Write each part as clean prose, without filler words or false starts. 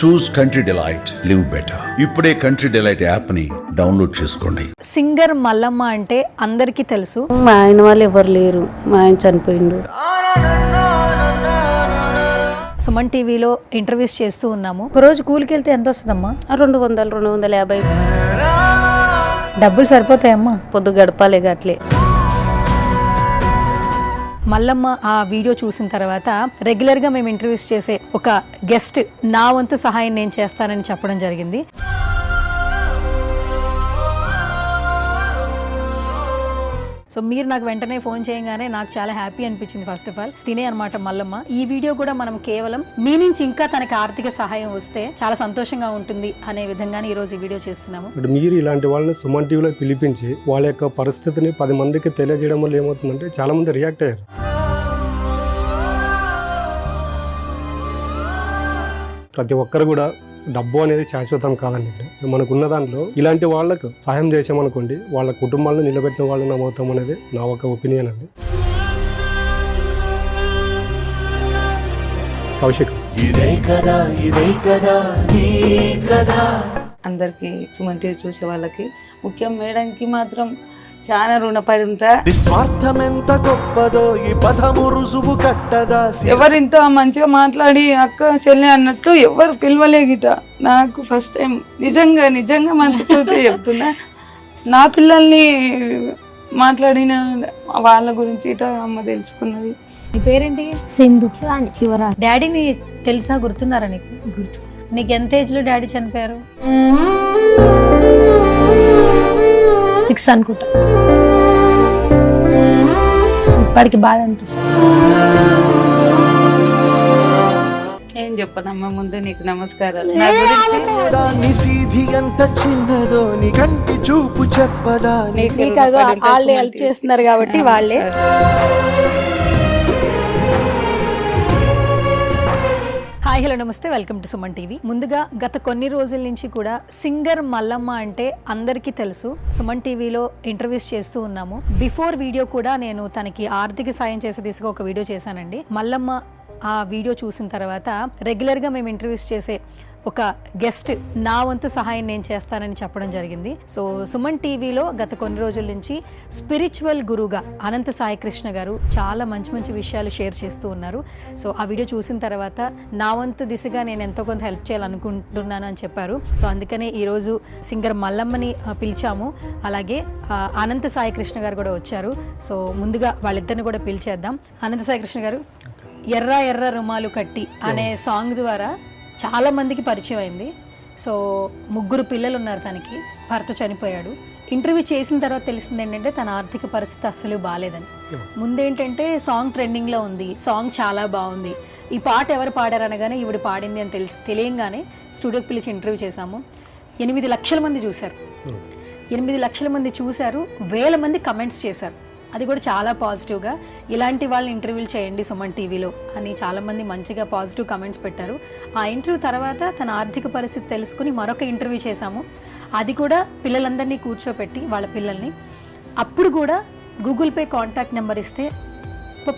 చూస్ country delight, live better. ఇప్పుడే country delight app ని download చేసుకోండి. సింగర్ మల్లమ్మ అంటే అందరికీ తెలుసు. మా ఆయన వాళ్ళు ఎవరు లేరు, మా ఆయన చనిపోయిండు. సుమన్ టీవీలో ఇంటర్వ్యూస్ చేస్తూ ఉన్నాము. ఒక రోజు కూలికి వెళ్తే ఎంత వస్తుందమ్మా? 200, 250 డబ్బులు సరిపోతాయమ్మా? పొద్దు గడపాలి అట్లే. మల్లమ్మ ఆ వీడియో చూసిన తర్వాత రెగ్యులర్గా మేము ఇంటర్వ్యూస్ చేసే ఒక గెస్ట్ నా వంతు సహాయం నేను చేస్తానని చెప్పడం జరిగింది. సో మీరు నాకు వెంటనే ఫోన్ చేయగానే నాకు చాలా హ్యాపీ అనిపించింది. ఫస్ట్ ఆఫ్ ఆల్ తినే అనమాట మల్లమ్మ. ఈ వీడియో కూడా మనం కేవలం మీ నుంచి ఇంకా తనకి ఆర్థిక సహాయం వస్తే చాలా సంతోషంగా ఉంటుంది అనే విధంగానే ఈ రోజు ఈ వీడియో చేస్తున్నాము. మీరు ఇలాంటి వాళ్ళని సుమన్ టీవీలో పిలిపించి వాళ్ళ యొక్క పరిస్థితిని 10 మందికి తెలియజేయడం వల్ల ఏమవుతుందంటే చాలా మంది రియాక్ట్ అయ్యారు. ప్రతి ఒక్కరు కూడా డబ్బు అనేది శాశ్వతం కాదండి. మనకున్న దాంట్లో ఇలాంటి వాళ్ళకు సహాయం చేసామనుకోండి, వాళ్ళ కుటుంబాలను నిలబెట్టిన వాళ్ళు నమ్మవుతాం అనేది నా ఒక ఒపీనియన్ అండి. కౌశిక్ అందరికి సుమన్ టీవీ చూసే వాళ్ళకి, ముఖ్యం మేడంకి మాత్రం చాలా రుణపడి ఉంటా. నిస్వార్థమెంత గొప్పదో ఈ పదము రుజువు కట్టదా. ఎవరు ఇంత మంచిగా మాట్లాడి అక్క చెల్లి అన్నట్టు ఎవరు పిలవలేగిట. నాకు ఫస్ట్ టైం నిజంగా మనసుతోటి చెప్తున్నా. నా పిల్లల్ని మాట్లాడిన వాళ్ళ గురించి ఇట అమ్మ తెలుసుకున్నది. నీ పేరేంటి? సింధు. డాడీని తెలుసా? గుర్తున్నారా నీకు? గుర్తు. నీకు ఎంత ఏజ్ లో డాడీ చనిపోయారు? 6 అనుకుంటా. ఇప్పటికి బాధ అనిపిస్తుంది. ఏం చెప్పనమ్మ, ముందు నీకు నమస్కారాలు. నా గురించి నిసీధి ఎంత చిన్నదో నీ కంటి చూపు చెప్పదా. నీకు వాళ్ళే హెల్ప్ చేస్తున్నారు కాబట్టి వాళ్ళే. హాయ్ హలో నమస్తే, వెల్కమ్ టు సుమన్ టీవీ. ముందుగా గత కొన్ని రోజుల నుంచి కూడా సింగర్ మల్లమ్మ అంటే అందరికీ తెలుసు. సుమన్ టీవీలో ఇంటర్వ్యూస్ చేస్తూ ఉన్నాము. బిఫోర్ వీడియో కూడా నేను తనకి ఆర్థిక సాయం చేసే దిశగా ఒక వీడియో చేశానండి. మల్లమ్మ ఆ వీడియో చూసిన తర్వాత రెగ్యులర్గా మేము ఇంటర్వ్యూస్ చేసే ఒక గెస్ట్ నా వంతు సహాయం నేను చేస్తానని చెప్పడం జరిగింది. సో సుమన్ టీవీలో గత కొన్ని రోజుల నుంచి స్పిరిచువల్ గురువుగా అనంత సాయి కృష్ణ గారు చాలా మంచి విషయాలు షేర్ చేస్తూ ఉన్నారు. సో ఆ వీడియో చూసిన తర్వాత నా వంతు దిశగా నేను ఎంతో కొంత హెల్ప్ చేయాలనుకుంటున్నాను అని చెప్పారు. సో అందుకనే ఈరోజు సింగర్ మల్లమ్మని పిలిచాము. అలాగే అనంత సాయి కృష్ణ గారు కూడా వచ్చారు. సో ముందుగా వాళ్ళిద్దరిని కూడా పిలిచేద్దాం. అనంత సాయి కృష్ణ గారు, ఎర్ర ఎర్ర రుమాలు కట్టి అనే సాంగ్ ద్వారా చాలా మందికి పరిచయం అయింది. సో 3 పిల్లలు ఉన్నారు తనకి, భర్త చనిపోయాడు. ఇంటర్వ్యూ చేసిన తర్వాత తెలిసింది ఏంటంటే తన ఆర్థిక పరిస్థితి అస్సలు బాగాలేదని. ముందేంటంటే సాంగ్ ట్రెండింగ్లో ఉంది, సాంగ్ చాలా బాగుంది, ఈ పాట ఎవరు పాడారు అనగానే ఈవిడ పాడింది అని తెలియంగానే స్టూడియోకి పిలిచి ఇంటర్వ్యూ చేశాము. 8 లక్షల మంది చూశారు. 8 లక్షల మంది చూశారు, 1000 మంది కమెంట్స్ చేశారు. అది కూడా చాలా పాజిటివ్గా, ఇలాంటి వాళ్ళని ఇంటర్వ్యూలు చేయండి సుమన్ టీవీలో అని చాలామంది మంచిగా పాజిటివ్ కమెంట్స్ పెట్టారు. ఆ ఇంటర్వ్యూ తర్వాత తన ఆర్థిక పరిస్థితి తెలుసుకుని మరొక ఇంటర్వ్యూ చేశాము. అది కూడా పిల్లలందరినీ కూర్చోపెట్టి వాళ్ళ పిల్లల్ని, అప్పుడు కూడా గూగుల్ పే కాంటాక్ట్ నెంబర్ ఇస్తే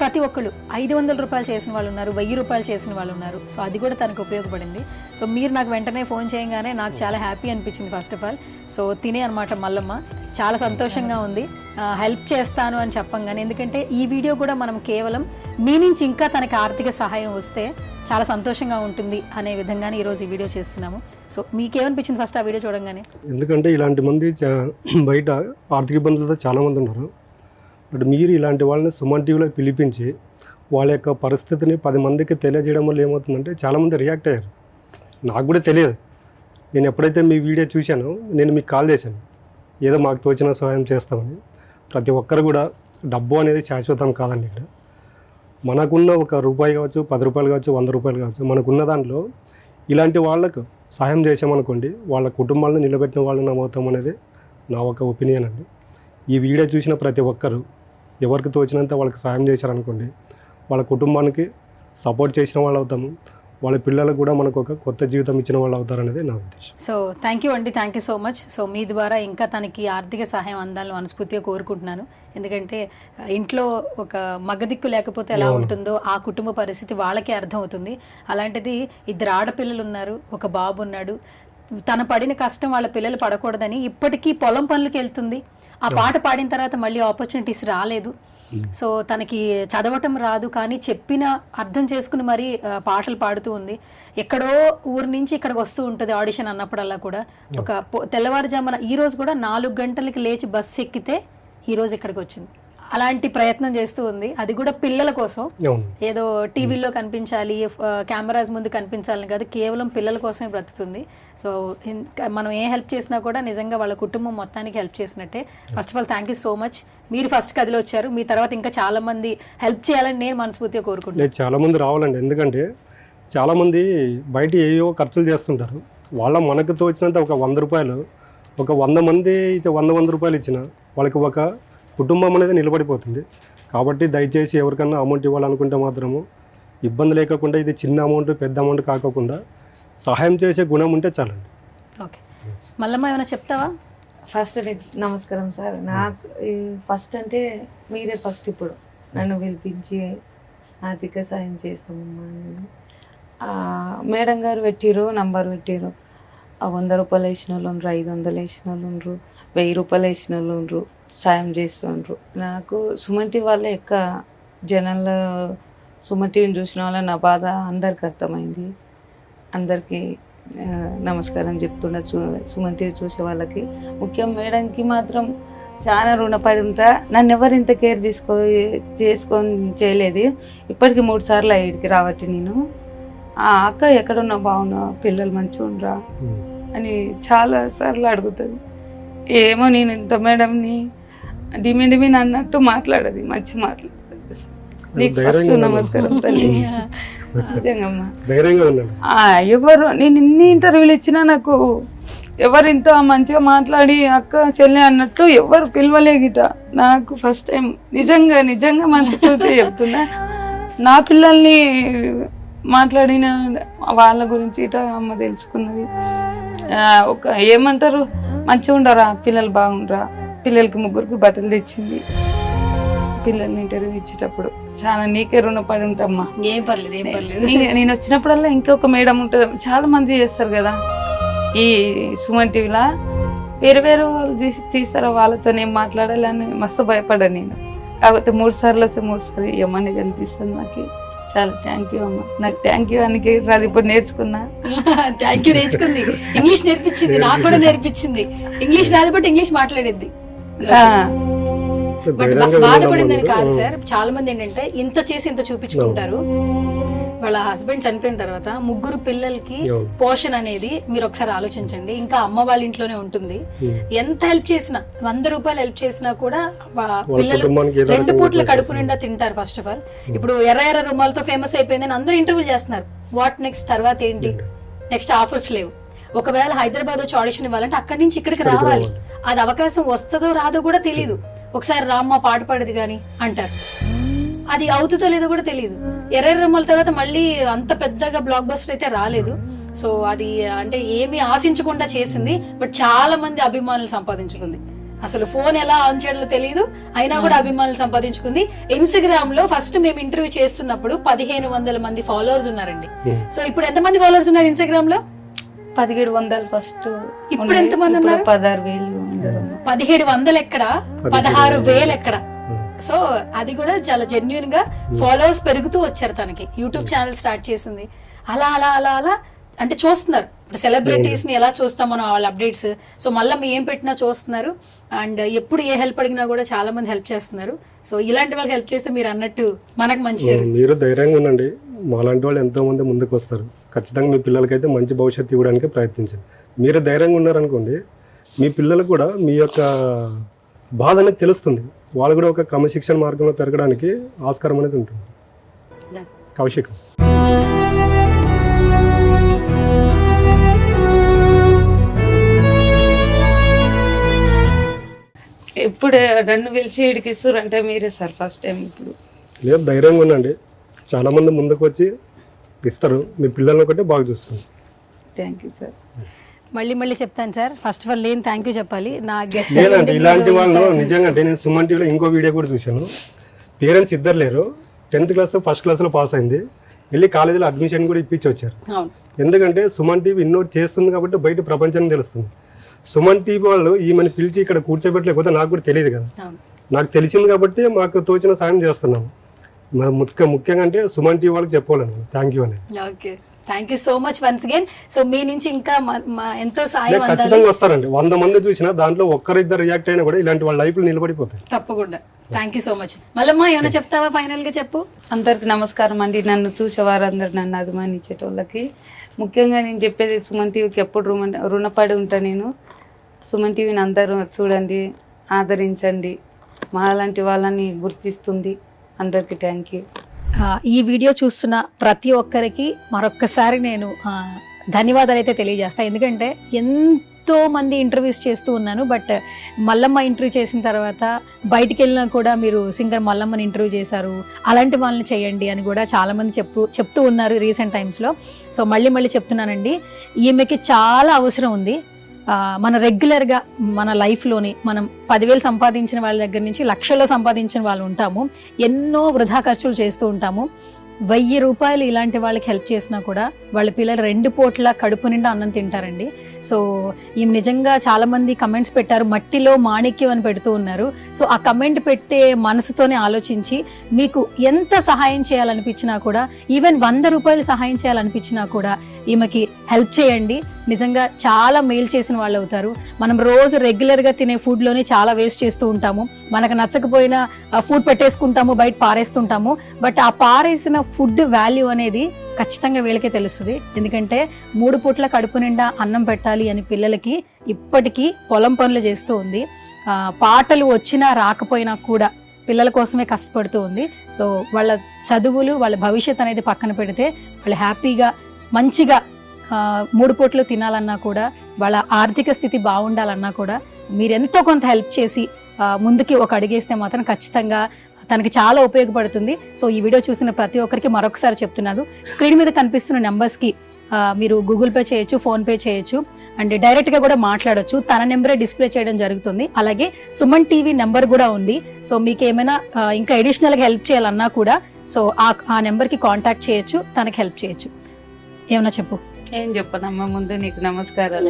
ప్రతి ఒక్కళ్ళు 500 రూపాయలు చేసిన వాళ్ళు ఉన్నారు, 1000 రూపాయలు చేసిన వాళ్ళు ఉన్నారు. సో అది కూడా తనకు ఉపయోగపడింది. సో మీరు నాకు వెంటనే ఫోన్ చేయగానే నాకు చాలా హ్యాపీ అనిపించింది. ఫస్ట్ ఆఫ్ ఆల్ సో తినే అనమాట మల్లమ్మ. చాలా సంతోషంగా ఉంది హెల్ప్ చేస్తాను అని చెప్పంగానే. ఎందుకంటే ఈ వీడియో కూడా మనం కేవలం మీ నుంచి ఇంకా తనకి ఆర్థిక సహాయం వస్తే చాలా సంతోషంగా ఉంటుంది అనే విధంగానే ఈరోజు ఈ వీడియో చేస్తున్నాము. సో మీకేమనిపించింది ఫస్ట్ ఆ వీడియో చూడంగానే? ఎందుకంటే ఇలాంటి మంది బయట ఆర్థిక ఇబ్బందులతో చాలామంది ఉన్నారు. బట్ మీరు ఇలాంటి వాళ్ళని సుమన్ టీవీలో పిలిపించి వాళ్ళ యొక్క పరిస్థితిని 10 మందికి తెలియజేయడం వల్ల ఏమవుతుందంటే చాలామంది రియాక్ట్ అయ్యారు. నాకు కూడా తెలియదు. నేను ఎప్పుడైతే మీ వీడియో చూశానో నేను మీకు కాల్ చేశాను, ఏదో మాకు తోచిన సహాయం చేస్తామని. ప్రతి ఒక్కరు కూడా డబ్బు అనేది శాశ్వతం కాదండి. ఇక్కడ మనకున్న ఒక రూపాయి కావచ్చు, 10 రూపాయలు కావచ్చు, 100 రూపాయలు కావచ్చు, మనకున్న దాంట్లో ఇలాంటి వాళ్ళకు సహాయం చేసామనుకోండి, వాళ్ళ కుటుంబాలను నిలబెట్టిన వాళ్ళు నమ్మవుతాం అనేది నా ఒక ఒపీనియన్ అండి. ఈ వీడియో చూసిన ప్రతి ఒక్కరు ఎవరికి తోచినంత వాళ్ళకి సహాయం చేశారనుకోండి, వాళ్ళ కుటుంబానికి సపోర్ట్ చేసిన వాళ్ళు అవుతాము, వాళ్ళ పిల్లలకు కూడా మనకు ఒక కొత్త జీవితం ఇచ్చిన వాళ్ళు అవుతారనేది నా ఉద్దేశం. సో థ్యాంక్ యూ అండి, thank you so much. So మీ ద్వారా ఇంకా తనకి ఆర్థిక సహాయం అందాలని మనస్ఫూర్తిగా కోరుకుంటున్నాను. ఎందుకంటే ఇంట్లో ఒక మగదిక్కు లేకపోతే ఎలా ఉంటుందో ఆ కుటుంబ పరిస్థితి వాళ్ళకే అర్థమవుతుంది. అలాంటిది 2 ఆడపిల్లలు ఉన్నారు, ఒక బాబు ఉన్నాడు. తన పడిన కష్టం వాళ్ళ పిల్లలు పడకూడదని ఇప్పటికీ పొలం పనులకు వెళ్తుంది. ఆ పాట పాడిన తర్వాత మళ్ళీ ఆపర్చునిటీస్ రాలేదు. సో తనకి చదవటం రాదు, కానీ చెప్పిన అర్థం చేసుకుని మరీ పాటలు పాడుతూ ఉంది. ఎక్కడో ఊరి నుంచి ఇక్కడికి వస్తూ ఉంటుంది ఆడిషన్ అన్నప్పుడల్లా కూడా. ఒక తెల్లవారుజామున ఈ రోజు కూడా 4 గంటలకి లేచి బస్సు ఎక్కితే ఈ రోజు ఇక్కడికి వచ్చింది. అలాంటి ప్రయత్నం చేస్తూ ఉంది, అది కూడా పిల్లల కోసం. ఏదో టీవీలో కనిపించాలి, కెమెరాస్ ముందు కనిపించాలని కాదు, కేవలం పిల్లల కోసమే బ్రతుకుతుంది. సో మనం ఏ హెల్ప్ చేసినా కూడా నిజంగా వాళ్ళ కుటుంబం మొత్తానికి హెల్ప్ చేసినట్టే. First of all thank you so much. మీరు ఫస్ట్ కదిలో వచ్చారు, మీ తర్వాత ఇంకా చాలా మంది హెల్ప్ చేయాలని నేను మనస్ఫూర్తిగా కోరుకుంటున్నాను. చాలా మంది రావాలండి, ఎందుకంటే చాలా మంది బయట ఏవో ఖర్చులు చేస్తుంటారు. వాళ్ళ మనకు తోచినంత ఒక 100 రూపాయలు, ఒక 100 మంది 100 రూపాయలు ఇచ్చిన వాళ్ళకి ఒక కుటుంబం అనేది నిలబడిపోతుంది. కాబట్టి దయచేసి ఎవరికన్నా అమౌంట్ ఇవ్వాలనుకుంటే మాత్రము ఇబ్బంది లేకుండా, ఇది చిన్న అమౌంట్ పెద్ద అమౌంట్ కాకుండా సహాయం చేసే గుణం ఉంటే చాలండి. ఓకే, మళ్ళమ్మ ఏమైనా చెప్తావా? ఫస్ట్ నమస్కారం సార్. నాకు ఫస్ట్ అంటే మీరే ఫస్ట్ ఇప్పుడు నన్ను పిలిపించి ఆర్థిక సాయం చేస్తామమ్మా. మేడం గారు పెట్టిరు, నంబర్ పెట్టిరు. 100 రూపాయలు వేసిన వాళ్ళు ఉండరు, 500 వేసిన వాళ్ళు ఉండరు, 1000 రూపాయలు వేసిన వాళ్ళు ఉండరు, సాయం చేస్తుండ్రు. నాకు సుమన్ టీవీ వాళ్ళే జనాల్లో సుమన్ టీవీని చూసిన వాళ్ళ నా బాధ అందరికి అర్థమైంది. అందరికీ నమస్కారం చెప్తున్నా. సుమన్ టీవీ చూసే వాళ్ళకి, ముఖ్యం మేడంకి మాత్రం చాలా రుణపడి ఉంటా. నన్ను ఎవరు ఇంత కేర్ చేసుకొని చేయలేదు. ఇప్పటికి 3 సార్లు ఇక్కడికి రావట్టి నేను అక్క ఎక్కడున్నా బాగున్నా, పిల్లలు మంచిగా ఉండరా అని చాలా సార్లు అడుగుతుంది. ఏమో నేను ఇంత మేడంని డిమి అన్నట్టు మాట్లాడదు, మంచి మాట్లాడదు. నీకు ఫస్ట్ నమస్కారం తల్లి, నిజంగమ్మా. ఎవరు నేను ఇన్ని ఇంటర్వ్యూలు ఇచ్చినా నాకు ఎవరు ఇంత మంచిగా మాట్లాడి అక్క చెల్లి అన్నట్లు ఎవరు పిలవలేగిట. నాకు ఫస్ట్ టైం నిజంగా మనసుతోటి చెప్తున్నా. నా పిల్లల్ని మాట్లాడిన వాళ్ళ గురించి ఇట అమ్మ తెలుసుకున్నది. ఒక ఏమంటారు, మంచిగా ఉండరా పిల్లలు, బాగుండరా పిల్లలకి 3 బట్టలు తెచ్చింది. పిల్లల్ని ఇంటర్వ్యూ ఇచ్చేటప్పుడు చాలా నీకే రుణపడి ఉంటామ్మా. ఏం పర్లేదు, ఏం పర్లేదు. నేను వచ్చినప్పుడల్లా ఇంకొక మేడం ఉంటుంది, చాలా మంది చేస్తారు కదా ఈ సుమన్ టీవీలా. వేరే వాళ్ళు తీస్తారో వాళ్ళతో నేను మాట్లాడాలని మస్తు భయపడ్డాను నేను. కాకపోతే 3 సార్లు వస్తే 3 సార్లు ఏమని కనిపిస్తుంది నాకు. చాలా థ్యాంక్ యూ అమ్మ. నాకు థ్యాంక్ యూ అని రాదు, ఇప్పుడు నేర్చుకున్నా. థ్యాంక్ యూ నేర్చుకుంది, ఇంగ్లీష్ నేర్పించింది, నాకు కూడా నేర్పించింది. ఇంగ్లీష్ రాదు బట్ ఇంగ్లీష్ మాట్లాడేది. బట్ బాధపడిందని కాదు సార్. చాలా మంది ఏంటంటే ఇంత చేసి ఇంత చూపించుకుంటారు. వాళ్ళ హస్బెండ్ చనిపోయిన తర్వాత 3 పిల్లలకి పోషణ అనేది మీరు ఒకసారి ఆలోచించండి. ఇంకా అమ్మ వాళ్ళ ఇంట్లోనే ఉంటుంది. ఎంత హెల్ప్ చేసినా, 100 రూపాయలు హెల్ప్ చేసినా కూడా పిల్లలు 2 పూట్ల కడుపు నిండా తింటారు. ఫస్ట్ ఆఫ్ ఆల్ ఇప్పుడు ఎర్ర రుమాలతో ఫేమస్ అయిపోయిందని అందరూ ఇంటర్వ్యూ చేస్తున్నారు. వాట్ నెక్స్ట్, తర్వాత ఏంటి? నెక్స్ట్ ఆఫర్స్ లేవు. ఒకవేళ హైదరాబాద్ వచ్చి ఆడిషన్ ఇవ్వాలంటే అక్కడి నుంచి ఇక్కడికి రావాలి. అది అవకాశం వస్తుందో రాదో కూడా తెలియదు. ఒకసారి రామ్మ పాట పాడేది కానీ అంటారు, అది అవుతుందో లేదో కూడా తెలియదు. ఎర్ర రమ్మల తర్వాత మళ్ళీ అంత పెద్దగా బ్లాక్ బస్టర్ అయితే రాలేదు. సో అది అంటే ఏమీ ఆశించకుండా చేసింది, బట్ చాలా మంది అభిమానులు సంపాదించుకుంది. అసలు ఫోన్ ఎలా ఆన్ చేయడంలో తెలియదు, అయినా కూడా అభిమానులు సంపాదించుకుంది. ఇన్స్టాగ్రామ్ లో ఫస్ట్ మేము ఇంటర్వ్యూ చేస్తున్నప్పుడు 1500 మంది ఫాలోవర్స్ ఉన్నారండి. సో ఇప్పుడు ఎంత మంది ఫాలోవర్స్ ఉన్నారు ఇన్స్టాగ్రామ్ లో? 1700 ఫస్ట్. ఇప్పుడు ఎంత మంది ఉన్నారు? 16,000. 1700 ఎక్కడ, 16,000 ఎక్కడ? సో అది కూడా చాలా జెన్యున్ గా ఫాలోవర్స్ పెరుగుతూ వచ్చారు. తనకి యూట్యూబ్ ఛానల్ స్టార్ట్ చేసింది. అలా అలా అలా అలా అంటే చూస్తున్నారు. ఇప్పుడు సెలబ్రిటీస్ ని ఎలా చూస్తాం మనం, వాళ్ళ అప్డేట్స్. సో మళ్ళీ మీ ఏం పెట్టినా చూస్తున్నారు. అండ్ ఎప్పుడు ఏ హెల్ప్ అడిగినా కూడా చాలా మంది హెల్ప్ చేస్తున్నారు. సో ఇలాంటి వాళ్ళకి హెల్ప్ చేస్తే మీరు అన్నట్టు మనకు మంచి. మీరు ధైర్యంగా ఉండండి, మాలాంటి వాళ్ళు ఎంతో మంది ముందుకు వస్తారు. ఖచ్చితంగా మీ పిల్లలకైతే మంచి భవిష్యత్తు ఇవ్వడానికి ప్రయత్నించండి. మీరు ధైర్యంగా ఉన్నారనుకోండి, మీ పిల్లలకు కూడా మీ యొక్క బాధ అనేది తెలుస్తుంది. వాళ్ళు కూడా ఒక క్రమశిక్షణ మార్గంలో పెరగడానికి ఆస్కారం అనేది ఉంటుంది. కౌశికం. ఇప్పుడు నన్ను పిలిచి ఇడికి ఇస్తారు అంటే మీరే సార్ ఫస్ట్ టైం. ఇప్పుడు లేదు, ధైర్యంగా ఉండండి. చాలామంది ముందుకు వచ్చి ఇస్తారు. మీ పిల్లల్ని ఒకటే బాగా చూస్తుంది. Thank you sir. మళ్ళీ చెప్తాను సార్. ఫస్ట్ ఆఫ్ ఆల్ నేను థ్యాంక్ యూ చెప్పాలి. నా గెస్ట్ లేదంటే ఇలాంటి వాళ్ళు నిజంగా అంటే నేను సుమన్ టీవీలో ఇంకో వీడియో కూడా చూశాను. పేరెంట్స్ ఇద్దరు లేరు, 10th క్లాస్ ఫస్ట్ క్లాస్లో పాస్ అయింది, వెళ్ళి కాలేజీలో అడ్మిషన్ కూడా ఇప్పించి వచ్చారు. ఎందుకంటే సుమన్ టీవీ ఇన్నోటి చేస్తుంది కాబట్టి బయట ప్రపంచానికి తెలుస్తుంది. సుమన్ టీవీ వాళ్ళు ఈమెను పిలిచి ఇక్కడ కూర్చోబెట్టలేకపోతే నాకు కూడా తెలియదు కదా. నాకు తెలిసింది కాబట్టి మాకు తోచిన సాయం చేస్తున్నాము. ముఖ్యంగా అంటే సుమన్ టీవీ వాళ్ళకి చెప్పాలను థ్యాంక్ యూ అని. Okay, thank you so much once again. So మీ నుంచి ఇంకా ఎంతో సాయం అందాలి. ఖచ్చితంగా వస్తారండి. 100 మంది చూసినా దాంట్లో ఒక్కరిద్దరు రియాక్ట్ అయినా కూడా ఇలాంటి వాళ్ళ లైఫ్ నిలబడిపోతాయి. తప్పకుండా. Thank you so much. మళ్ళమ్మా ఏమైనా చెప్తావా ఫైనల్ గా? చెప్పు. అందరికి నమస్కారం అండి. నన్ను చూసేవారందరూ, నన్ను అభిమానించేటోళ్ళకి ముఖ్యంగా నేను చెప్పేది సుమన్ టీవీకి ఎప్పుడు రుణపడి ఉంటా. నేను సుమన్ టీవీని అందరూ చూడండి, ఆదరించండి, మాలాంటి వాళ్ళని గుర్తిస్తుంది. అందరికీ థ్యాంక్ యూ. ఈ వీడియో చూస్తున్న ప్రతి ఒక్కరికి మరొక్కసారి నేను ధన్యవాదాలు అయితే తెలియజేస్తాను. ఎందుకంటే ఎంతో మంది ఇంటర్వ్యూస్ చేస్తూ ఉన్నాను, బట్ మల్లమ్మ ఇంటర్వ్యూ చేసిన తర్వాత బయటికి వెళ్ళినా కూడా మీరు సింగర్ మల్లమ్మని ఇంటర్వ్యూ చేశారు, అలాంటి వాళ్ళని చేయండి అని కూడా చాలామంది చెప్తూ ఉన్నారు రీసెంట్ టైమ్స్లో. సో మళ్ళీ చెప్తున్నానండి, ఈమెకి చాలా అవసరం ఉంది. మన రెగ్యులర్గా మన లైఫ్లోని మనం 10,000 సంపాదించిన వాళ్ళ దగ్గర నుంచి లక్షల్లో సంపాదించిన వాళ్ళు ఉంటాము. ఎన్నో వృధా ఖర్చులు చేస్తూ ఉంటాము. 1000 రూపాయలు ఇలాంటి వాళ్ళకి హెల్ప్ చేసినా కూడా వాళ్ళ పిల్లలు 2 పూట్ల కడుపు నిండా అన్నం తింటారండి. సో ఈమె నిజంగా చాలామంది కమెంట్స్ పెట్టారు, మట్టిలో మాణిక్యం అని పెడుతూ ఉన్నారు. సో ఆ కమెంట్ పెట్టే మనసుతోనే ఆలోచించి మీకు ఎంత సహాయం చేయాలనిపించినా కూడా, ఈవెన్ 100 రూపాయలు సహాయం చేయాలనిపించినా కూడా ఈమెకి హెల్ప్ చేయండి. నిజంగా చాలా మేలు చేసిన వాళ్ళు అవుతారు. మనం రోజు రెగ్యులర్గా తినే ఫుడ్లోనే చాలా వేస్ట్ చేస్తూ ఉంటాము. మనకు నచ్చకపోయినా ఫుడ్ పెట్టేసుకుంటాము, బయట పారేస్తుంటాము. బట్ ఆ పారేసిన ఫుడ్ వాల్యూ అనేది ఖచ్చితంగా వీళ్ళకే తెలుస్తుంది. ఎందుకంటే 3 పూట్ల కడుపు నిండా అన్నం పెట్టాలి అని పిల్లలకి ఇప్పటికీ పొలం పనులు చేస్తూ ఉంది. పాటలు వచ్చినా రాకపోయినా కూడా పిల్లల కోసమే కష్టపడుతూ ఉంది. సో వాళ్ళ చదువులు, వాళ్ళ భవిష్యత్ అనేది పక్కన పెడితే వాళ్ళు హ్యాపీగా మంచిగా 3 పూట్లు తినాలన్నా కూడా, వాళ్ళ ఆర్థిక స్థితి బాగుండాలన్నా కూడా మీరు ఎంతో కొంత హెల్ప్ చేసి ముందుకి ఒక అడిగేస్తే మాత్రం ఖచ్చితంగా తనకి చాలా ఉపయోగపడుతుంది. సో ఈ వీడియో చూసిన ప్రతి ఒక్కరికి మరొకసారి చెప్తున్నాను, స్క్రీన్ మీద కనిపిస్తున్న నెంబర్స్కి మీరు గూగుల్ పే చేయొచ్చు, ఫోన్పే చేయొచ్చు, అండ్ డైరెక్ట్గా కూడా మాట్లాడొచ్చు. తన నెంబరే డిస్ప్లే చేయడం జరుగుతుంది. అలాగే సుమన్ టీవీ నెంబర్ కూడా ఉంది. సో మీకు ఏమైనా ఇంకా అడిషనల్గా హెల్ప్ చేయాలన్నా కూడా సో ఆ నెంబర్కి కాంటాక్ట్ చేయొచ్చు, తనకి హెల్ప్ చేయొచ్చు. ఏమన్నా చెప్పు. ఏం చెప్పనమ్మా, ముందు నీకు నమస్కారాలు.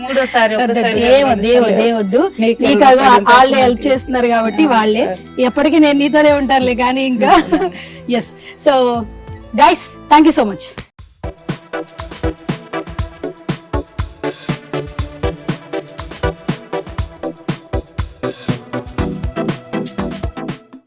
మూడోసారి వద్దు, నీకు వాళ్ళే హెల్ప్ చేస్తున్నారు కాబట్టి వాళ్ళే ఎప్పటికీ నేను నీతోనే ఉంటారులే కానీ ఇంకా. Yes. So guys, thank you so much.